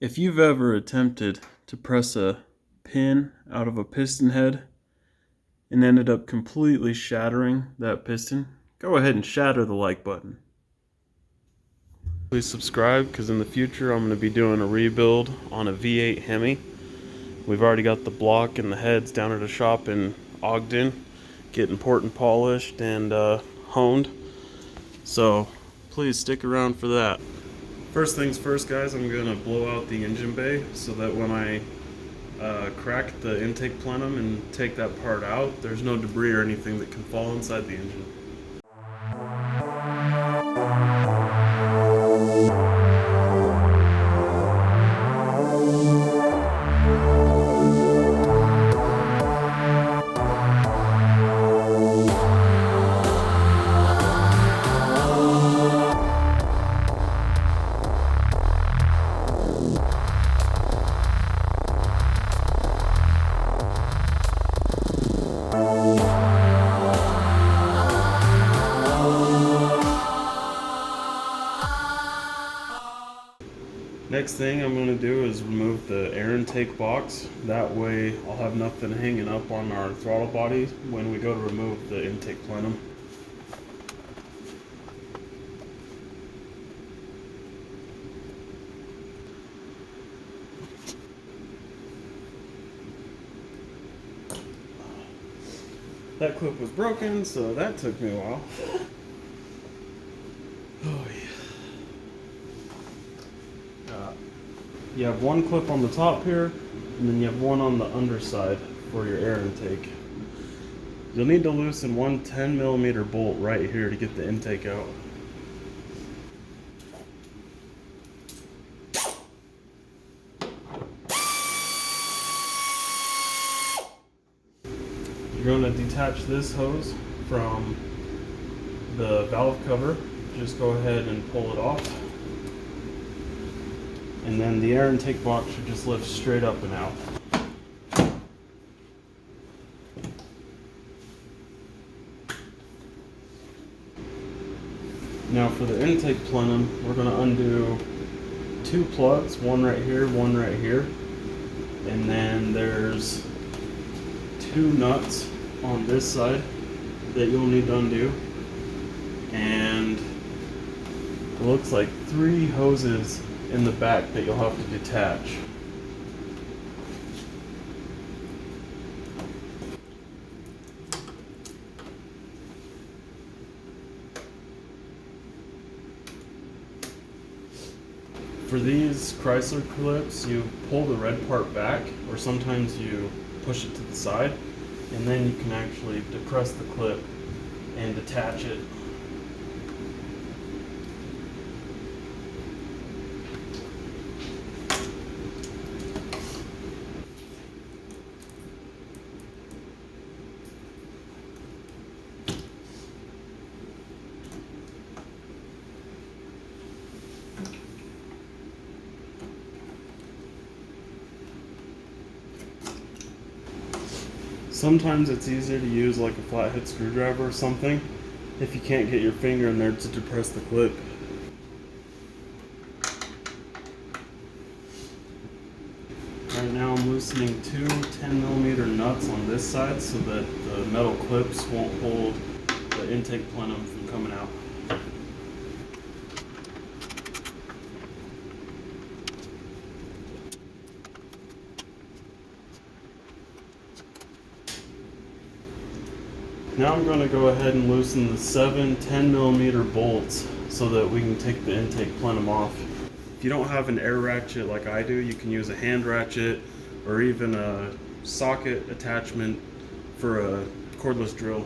If you've ever attempted to press a pin out of a piston head and ended up completely shattering that piston, go ahead and shatter the like button. Please subscribe, because in the future I'm going to be doing a rebuild on a V8 Hemi. We've already got the block and the heads down at a shop in Ogden, getting port and polished and honed. So please stick around for that. First things first, guys, I'm going to blow out the engine bay so that when I crack the intake plenum and take that part out, there's no debris or anything that can fall inside the engine. Next thing I'm going to do is remove the air intake box. That way I'll have nothing hanging up on our throttle body when we go to remove the intake plenum. That clip was broken, so that took me a while. Oh yeah. You have one clip on the top here, and then you have one on the underside for your air intake. You'll need to loosen one 10mm bolt right here to get the intake out. You're going to detach this hose from the valve cover. Just go ahead and pull it off. And then the air intake box should just lift straight up and out. Now for the intake plenum, we're going to undo two plugs, one right here, one right here. And then there's two nuts on this side that you'll need to undo. And it looks like three hoses in the back that you'll have to detach. For these Chrysler clips, you pull the red part back, or sometimes you push it to the side, and then you can actually depress the clip and detach it. Sometimes it's easier to use like a flathead screwdriver or something if you can't get your finger in there to depress the clip. Right now I'm loosening two 10mm nuts on this side so that the metal clips won't hold the intake plenum from coming out. Now I'm going to go ahead and loosen the 7 10mm bolts so that we can take the intake plenum off. If you don't have an air ratchet like I do, you can use a hand ratchet or even a socket attachment for a cordless drill.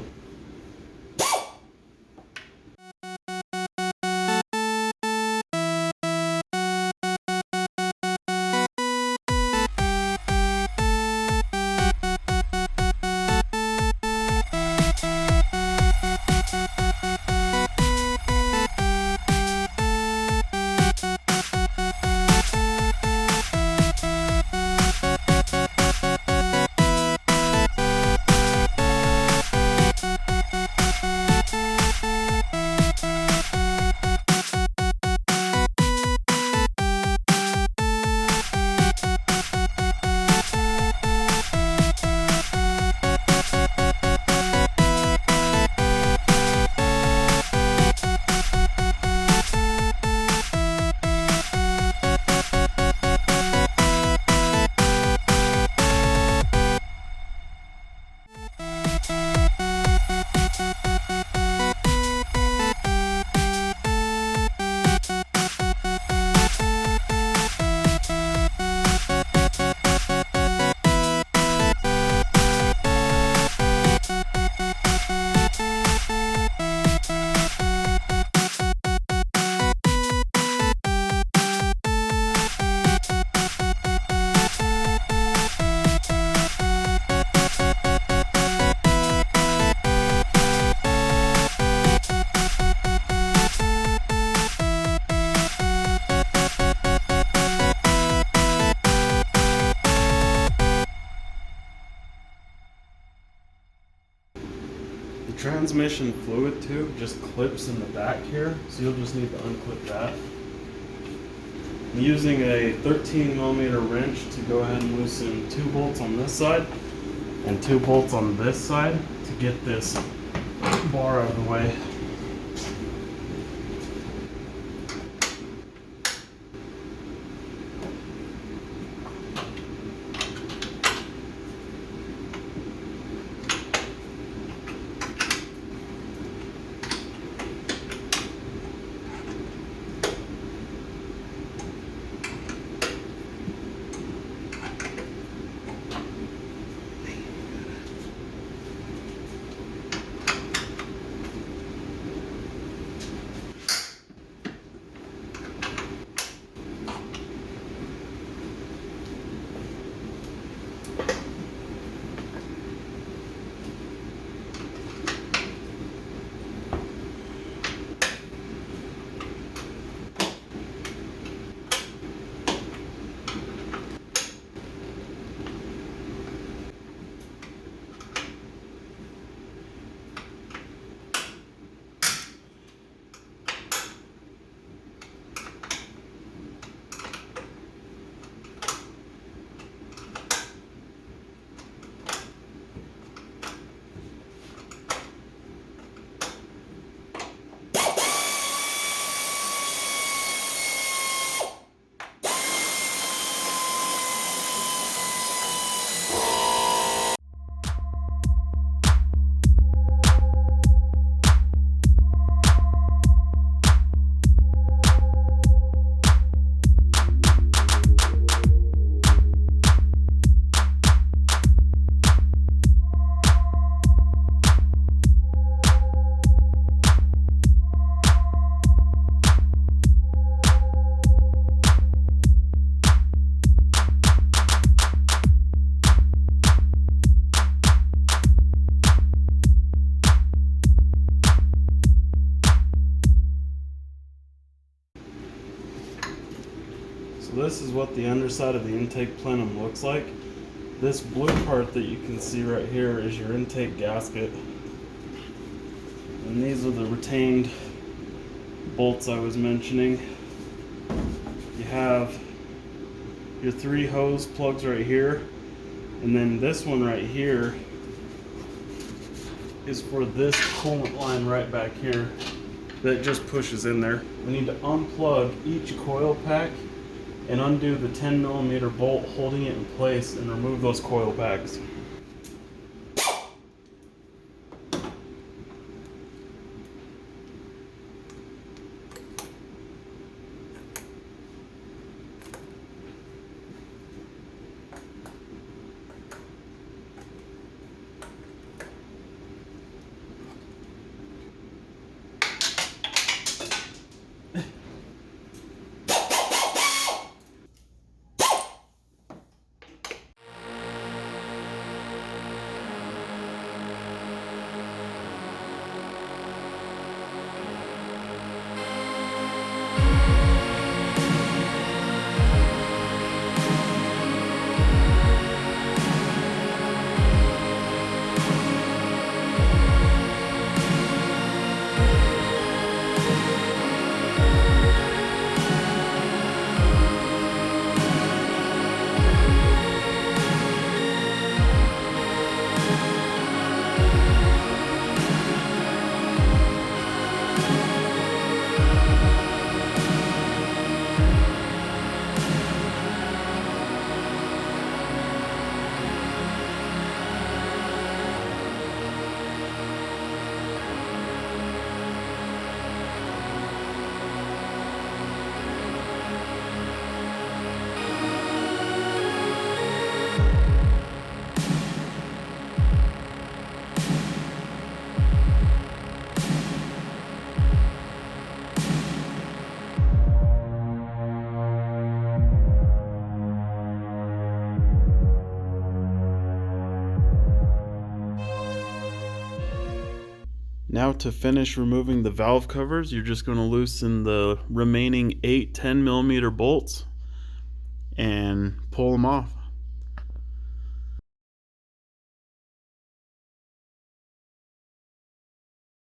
transmission fluid tube just clips in the back here, so you'll just need to unclip that. I'm using a 13mm wrench to go ahead and loosen 2 bolts on this side and 2 bolts on this side to get this bar out of the way. So this is what the underside of the intake plenum looks like. This blue part that you can see right here is your intake gasket. And these are the retained bolts I was mentioning. You have your 3 hose plugs right here. And then this one right here is for this coolant line right back here that just pushes in there. We need to unplug each coil pack and undo the 10mm bolt holding it in place and remove those coil packs. Now to finish removing the valve covers, you're just going to loosen the remaining 8 10mm bolts and pull them off.